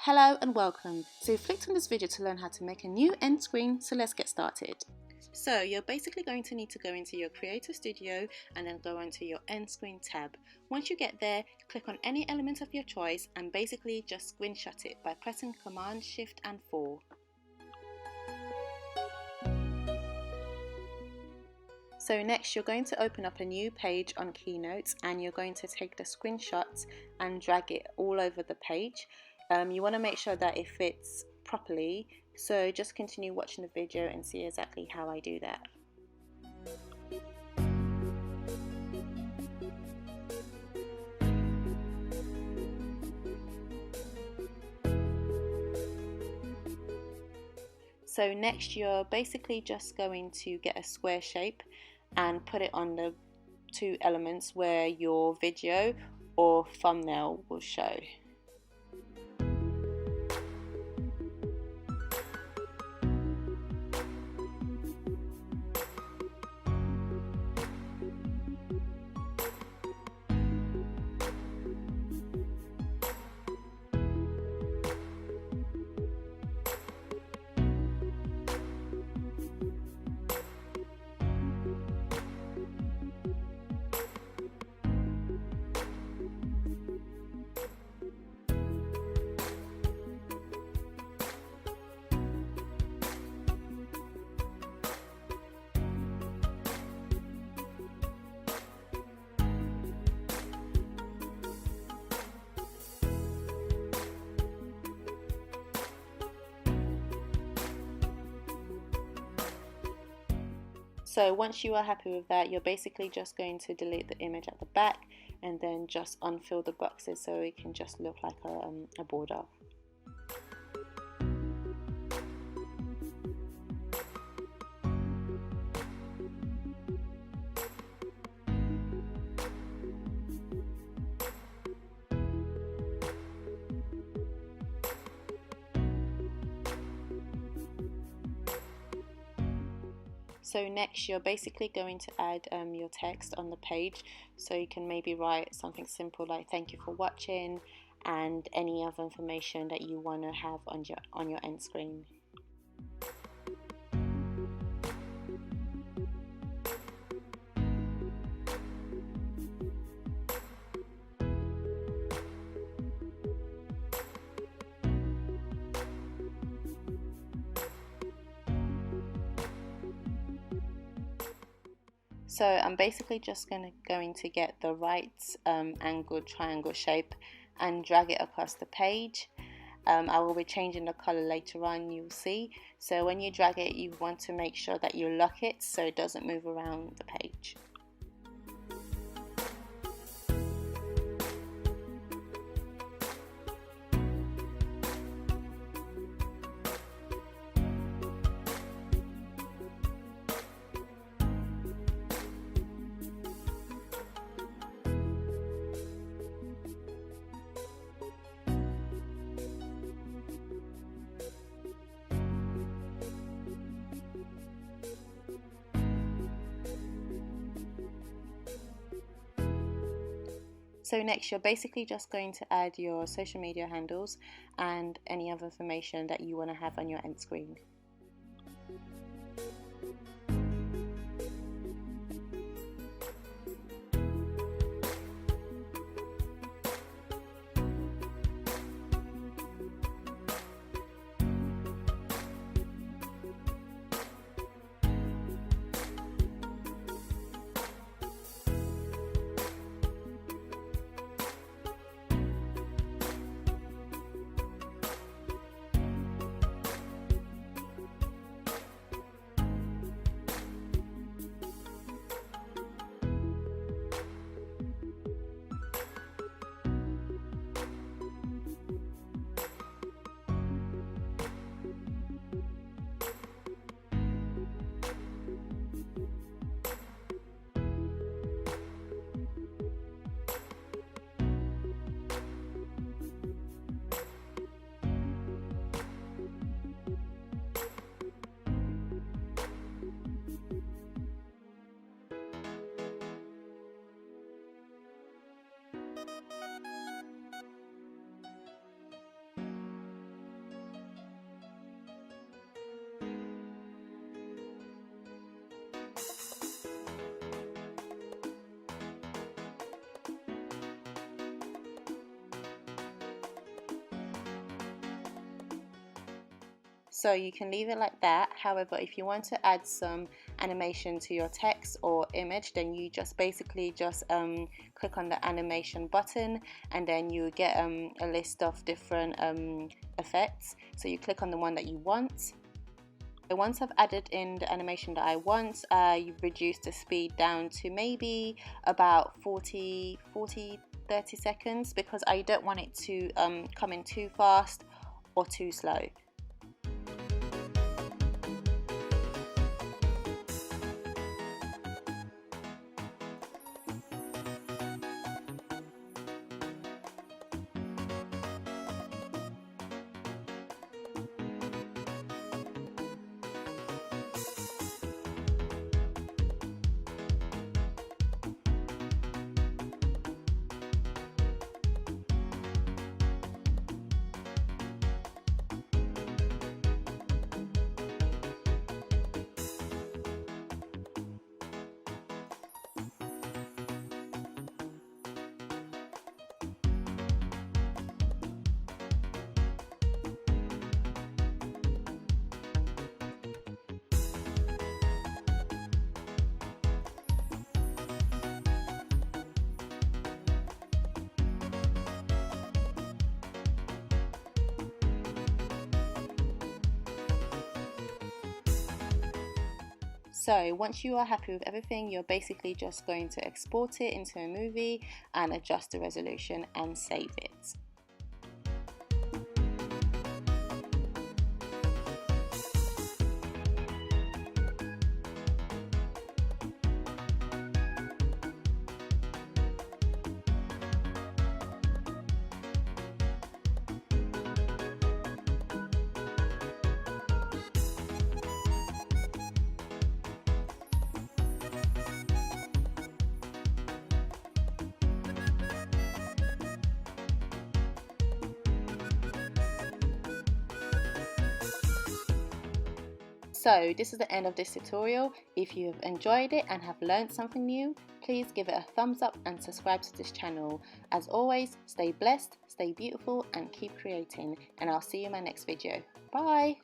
Hello and welcome. So you clicked on this video to learn how to make a new end screen, so let's get started. So you're basically going to need to go into your Creator Studio and then go into your end screen tab. Once you get there, click on any element of your choice and basically just screenshot it by pressing Command Shift and 4. So next you're going to open up a new page on Keynote and you're going to take the screenshot and drag it all over the page. You want to make sure that it fits properly, so just continue watching the video and see exactly how I do that. So next you're basically just going to get a square shape and put it on the two elements where your video or thumbnail will show. So once you are happy with that, you're basically just going to delete the image at the back and then just unfill the boxes so it can just look like a border. So next you're basically going to add your text on the page, so you can maybe write something simple like thank you for watching and any other information that you want to have on your end screen. So I'm basically just going to get the right angled triangle shape and drag it across the page. I will be changing the color later on, you'll see. So when you drag it, you want to make sure that you lock it so it doesn't move around the page. So next you're basically just going to add your social media handles and any other information that you want to have on your end screen. So you can leave it like that. However, if you want to add some animation to your text or image, then you just basically just click on the animation button, and then you get a list of different effects. So you click on the one that you want. Once I've added in the animation that I want, you've reduced the speed down to maybe about 30 seconds, because I don't want it to come in too fast or too slow. So once you are happy with everything, you're basically just going to export it into a movie and adjust the resolution and save it. So this is the end of this tutorial. If you have enjoyed it and have learned something new, please give it a thumbs up and subscribe to this channel. As always, stay blessed, stay beautiful and keep creating, and I'll see you in my next video. Bye!